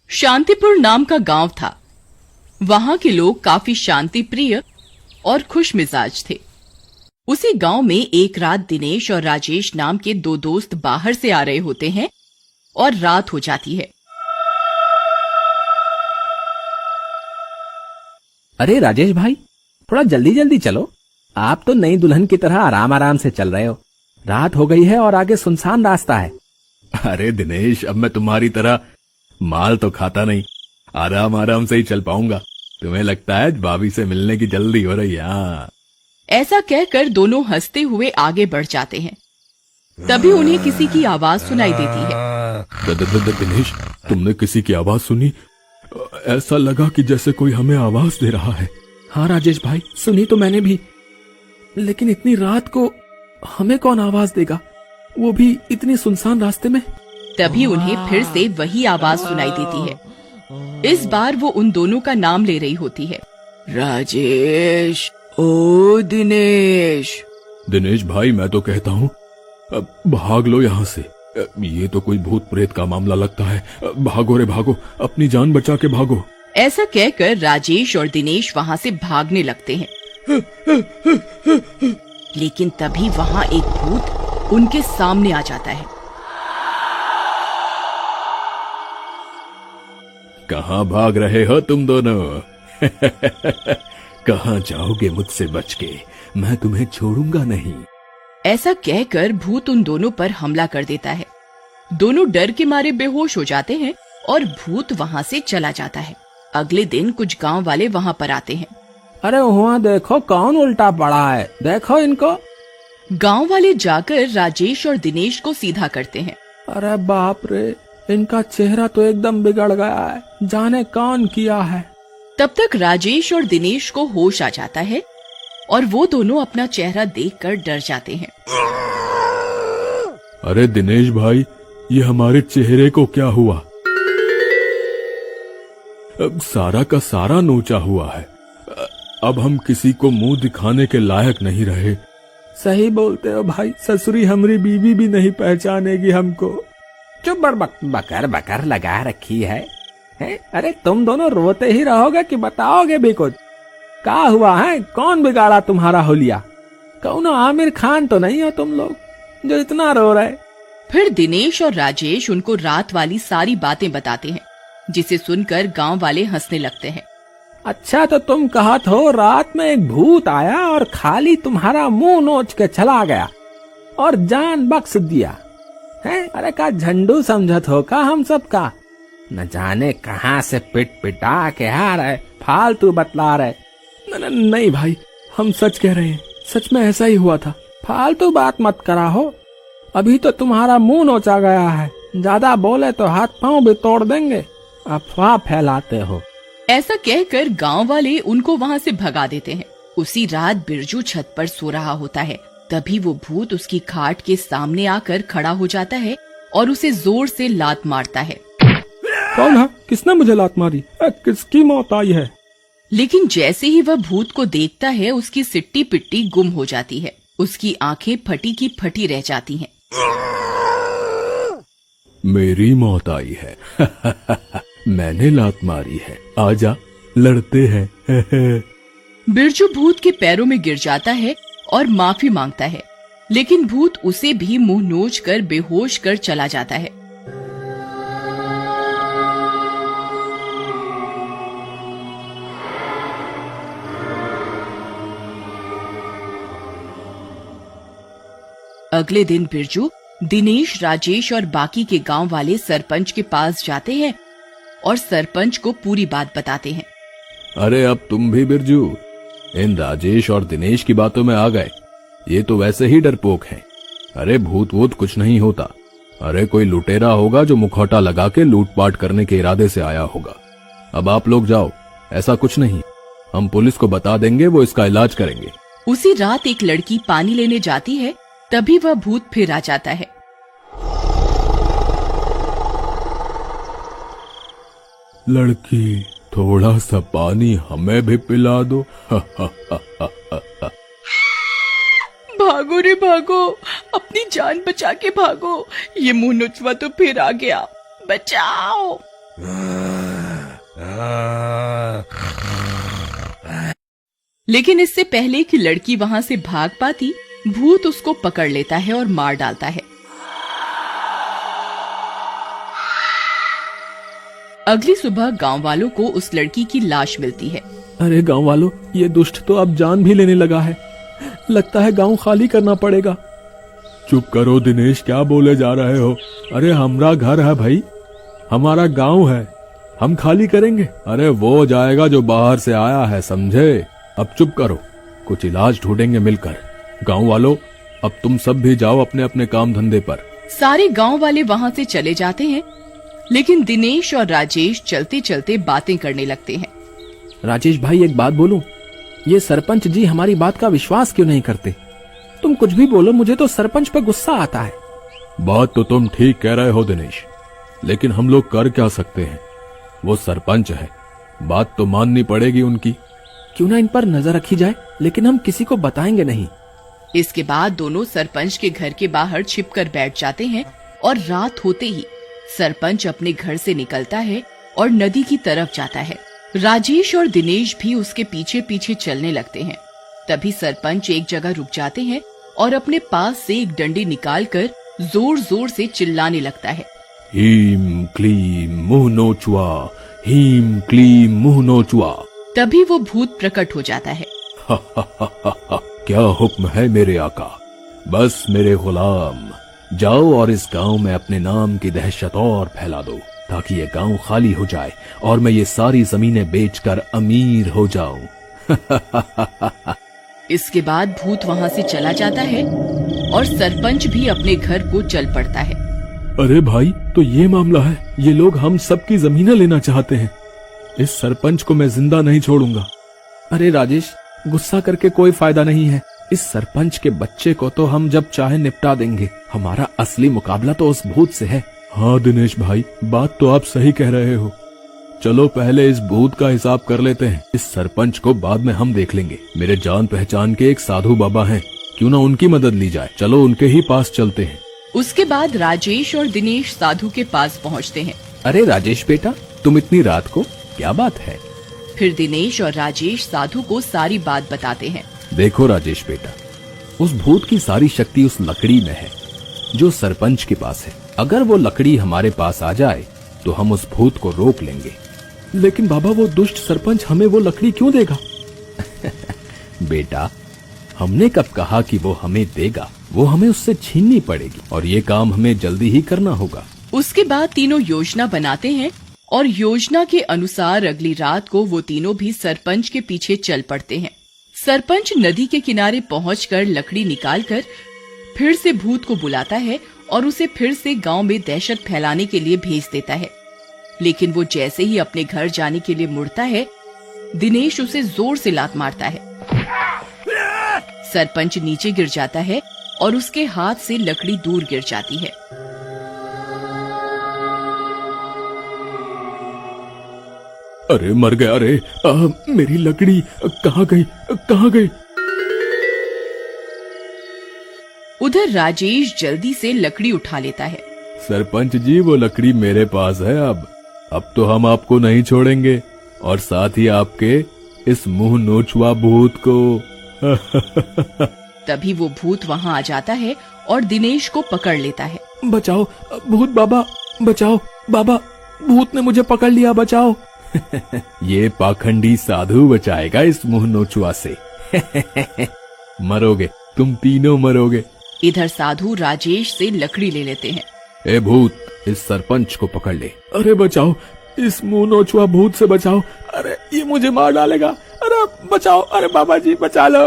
शांतिपुर नाम का गांव था। वहां के लोग काफी शांति प्रिय और खुश मिजाज थे। उसी गांव में एक रात दिनेश और राजेश नाम के दो दोस्त बाहर से आ रहे होते हैं और रात हो जाती है। अरे राजेश भाई, थोड़ा जल्दी जल्दी चलो। आप तो नई दुल्हन की तरह आराम आराम से चल रहे हो। रात हो गई है और आगे सुनसान रास्ता है। अरे दिनेश, अब मैं तुम्हारी तरह माल तो खाता नहीं, आराम आराम से ही चल पाऊंगा। तुम्हें लगता है भाभी से मिलने की जल्दी हो रही है? ऐसा कहकर दोनों हंसते हुए आगे बढ़ जाते हैं। तभी उन्हें किसी की आवाज सुनाई देती है। दिनेश, तुमने किसी की आवाज सुनी? ऐसा लगा कि जैसे कोई हमें आवाज दे रहा है। हाँ राजेश भाई, सुनी तो मैंने भी, लेकिन इतनी रात को हमें कौन आवाज देगा, वो भी इतनी सुनसान रास्ते में। तभी उन्हें फिर से वही आवाज सुनाई देती है। इस बार वो उन दोनों का नाम ले रही होती है। राजेश, ओ दिनेश। दिनेश भाई, मैं तो कहता हूँ अब भाग लो यहाँ से। ये तो कोई भूत प्रेत का मामला लगता है। भागो रे भागो, अपनी जान बचा के भागो। ऐसा कहकर राजेश और दिनेश वहाँ से भागने लगते हैं। लेकिन तभी वहाँ एक भूत उनके सामने आ जाता है। कहाँ भाग रहे हो तुम दोनों? कहाँ जाओगे मुझसे बच के? मैं तुम्हें छोड़ूंगा नहीं। ऐसा कहकर भूत उन दोनों पर हमला कर देता है। दोनों डर के मारे बेहोश हो जाते हैं और भूत वहाँ से चला जाता है। अगले दिन कुछ गांव वाले वहाँ पर आते हैं। अरे वहाँ देखो कौन उल्टा पड़ा है, देखो इनको। गांव वाले जाकर राजेश और दिनेश को सीधा करते हैं। अरे बाप रे, इनका चेहरा तो एकदम बिगड़ गया है, जाने कौन किया है। तब तक राजेश और दिनेश को होश आ जाता है और वो दोनों अपना चेहरा देखकर डर जाते हैं। अरे दिनेश भाई, ये हमारे चेहरे को क्या हुआ? अब सारा का सारा नोचा हुआ है। अब हम किसी को मुंह दिखाने के लायक नहीं रहे। सही बोलते हो भाई, ससुरी हमारी बीवी भी नहीं पहचानेगी हमको। चुप बकर बकर लगा रखी है? अरे तुम दोनों रोते ही रहोगे कि बताओगे भी कुछ? क्या हुआ है? कौन बिगाड़ा तुम्हारा होलिया? कौनो आमिर खान तो नहीं हो तुम लोग जो इतना रो रहे? फिर दिनेश और राजेश उनको रात वाली सारी बातें बताते हैं, जिसे सुनकर गांव वाले हंसने लगते हैं। अच्छा, तो तुम कहत हो रात में एक भूत आया और खाली तुम्हारा मुंह नोच के चला गया और जान बख्श दिया है? अरे का झंडू समझत हो का हम सब का? न जाने कहाँ से पिट पिटा के आ रहे, फालतू बतला रहे। नहीं भाई, हम सच कह रहे हैं, सच में ऐसा ही हुआ था। फालतू बात मत करा हो, अभी तो तुम्हारा मुंह नोचा गया है, ज्यादा बोले तो हाथ पांव भी तोड़ देंगे। अफवाह फैलाते हो। ऐसा कहकर गांव वाले उनको वहां से भगा देते हैं। उसी रात बिरजू छत पर सो रहा होता है। तभी वो भूत उसकी खाट के सामने आकर खड़ा हो जाता है और उसे जोर से लात मारता है। कौन है? किसने मुझे लात मारी? किसकी मौत आई है? लेकिन जैसे ही वह भूत को देखता है, उसकी सिट्टी पिट्टी गुम हो जाती है। उसकी आंखें फटी की फटी रह जाती हैं। मेरी मौत आई है। मैंने लात मारी है, आजा लड़ते हैं। बिरजू भूत के पैरों में गिर जाता है और माफी मांगता है, लेकिन भूत उसे भी मुंह नोच कर बेहोश कर चला जाता है। अगले दिन बिरजू, दिनेश, राजेश और बाकी के गांव वाले सरपंच के पास जाते हैं और सरपंच को पूरी बात बताते हैं। अरे अब तुम भी बिरजू इन राजेश और दिनेश की बातों में आ गए। ये तो वैसे ही डरपोक हैं। अरे भूत वूत कुछ नहीं होता। अरे कोई लुटेरा होगा जो मुखौटा लगा के लूटपाट करने के इरादे से आया होगा। अब आप लोग जाओ, ऐसा कुछ नहीं। हम पुलिस को बता देंगे, वो इसका इलाज करेंगे। उसी रात एक लड़की पानी लेने जाती है, तभी वह भूत फिर आ जाता है। लड़की, थोड़ा सा पानी हमें भी पिला दो। भागो रे भागो, अपनी जान बचा के भागो, ये मुंह नोचवा तो फिर आ गया, बचाओ। लेकिन इससे पहले कि लड़की वहां से भाग पाती, भूत उसको पकड़ लेता है और मार डालता है। अगली सुबह गांव वालों को उस लड़की की लाश मिलती है। अरे गांव वालों, ये दुष्ट तो अब जान भी लेने लगा है। लगता है गांव खाली करना पड़ेगा। चुप करो दिनेश, क्या बोले जा रहे हो? अरे हमारा घर है भाई, हमारा गांव है, हम खाली करेंगे। अरे वो जाएगा जो बाहर से आया है, समझे? अब चुप करो, कुछ इलाज ढूंढेंगे मिलकर। गांव वालों, अब तुम सब भी जाओ अपने अपने काम धंधे पर। सारे गांव वाले वहां से चले जाते हैं, लेकिन दिनेश और राजेश चलते चलते बातें करने लगते हैं। राजेश भाई, एक बात बोलूं? ये सरपंच जी हमारी बात का विश्वास क्यों नहीं करते? तुम कुछ भी बोलो, मुझे तो सरपंच पर गुस्सा आता है। बात तो तुम ठीक कह रहे हो दिनेश, लेकिन हम लोग कर क्या सकते हैं? वो सरपंच है, बात तो माननी पड़ेगी उनकी। क्यों ना इन पर नजर रखी जाए, लेकिन हम किसी को बताएंगे नहीं। इसके बाद दोनों सरपंच के घर के बाहर छिपकर बैठ जाते हैं और रात होते ही सरपंच अपने घर से निकलता है और नदी की तरफ जाता है। राजेश और दिनेश भी उसके पीछे पीछे चलने लगते हैं। तभी सरपंच एक जगह रुक जाते हैं और अपने पास से एक डंडी निकालकर जोर जोर से चिल्लाने लगता है। हीम क्लीम मुंह नोचुआ, हीम क्लीम मुंह नोचुआ। तभी वो भूत प्रकट हो जाता है। क्या हुक्म है मेरे आका? बस मेरे गुलाम, जाओ और इस गांव में अपने नाम की दहशत और फैला दो, ताकि ये गांव खाली हो जाए और मैं ये सारी जमीनें बेचकर अमीर हो जाऊं। इसके बाद भूत वहां से चला जाता है और सरपंच भी अपने घर को चल पड़ता है। अरे भाई, तो ये मामला है, ये लोग हम सबकी जमीनें लेना चाहते हैं। इस सरपंच को मैं जिंदा नहीं छोड़ूंगा। अरे राजेश, गुस्सा करके कोई फायदा नहीं है। इस सरपंच के बच्चे को तो हम जब चाहे निपटा देंगे। हमारा असली मुकाबला तो उस भूत से है। हाँ दिनेश भाई, बात तो आप सही कह रहे हो। चलो पहले इस भूत का हिसाब कर लेते हैं, इस सरपंच को बाद में हम देख लेंगे। मेरे जान पहचान के एक साधु बाबा हैं, क्यों ना उनकी मदद ली जाए। चलो उनके ही पास चलते हैं। उसके बाद राजेश और दिनेश साधु के पास पहुंचते हैं। अरे राजेश बेटा, तुम इतनी रात को, क्या बात है? फिर दिनेश और राजेश साधु को सारी बात बताते हैं। देखो राजेश बेटा, उस भूत की सारी शक्ति उस लकड़ी में है जो सरपंच के पास है। अगर वो लकड़ी हमारे पास आ जाए तो हम उस भूत को रोक लेंगे। लेकिन बाबा, वो दुष्ट सरपंच हमें वो लकड़ी क्यों देगा? बेटा, हमने कब कहा कि वो हमें देगा? वो हमें उससे छीननी पड़ेगी और ये काम हमें जल्दी ही करना होगा। उसके बाद तीनों योजना बनाते हैं और योजना के अनुसार अगली रात को वो तीनों भी सरपंच के पीछे चल पड़ते हैं। सरपंच नदी के किनारे पहुंचकर लकड़ी निकालकर फिर से भूत को बुलाता है और उसे फिर से गांव में दहशत फैलाने के लिए भेज देता है। लेकिन वो जैसे ही अपने घर जाने के लिए मुड़ता है, दिनेश उसे जोर से लात मारता है। सरपंच नीचे गिर जाता है और उसके हाथ से लकड़ी दूर गिर जाती है। अरे मर गया रे, मेरी लकड़ी कहाँ गई, कहाँ गई? उधर राजेश जल्दी से लकड़ी उठा लेता है। सरपंच जी, वो लकड़ी मेरे पास है। अब तो हम आपको नहीं छोड़ेंगे और साथ ही आपके इस मुंह नोचुआ भूत को। तभी वो भूत वहां आ जाता है और दिनेश को पकड़ लेता है। बचाओ भूत बाबा, बचाओ बाबा, भूत ने मुझे पकड़ लिया, बचाओ। ये पाखंडी साधु बचाएगा इस मुंह नोचुआ से। मरोगे, तुम तीनों मरोगे। इधर साधु राजेश से लकड़ी ले लेते हैं। ए भूत, इस सरपंच को पकड़ ले। अरे बचाओ, इस मुंह नोचुआ भूत से बचाओ। अरे ये मुझे मार डालेगा। अरे बचाओ, अरे बाबा जी बचा लो।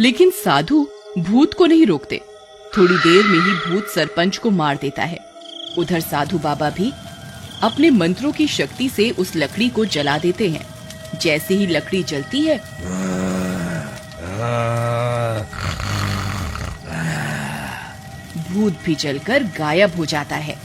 लेकिन साधु भूत को नहीं रोकते। थोड़ी देर में ही भूत सरपंच को मार देता है। उधर साधु बाबा भी अपने मंत्रों की शक्ति से उस लकड़ी को जला देते हैं। जैसे ही लकड़ी जलती है, भूत भी जलकर गायब हो जाता है।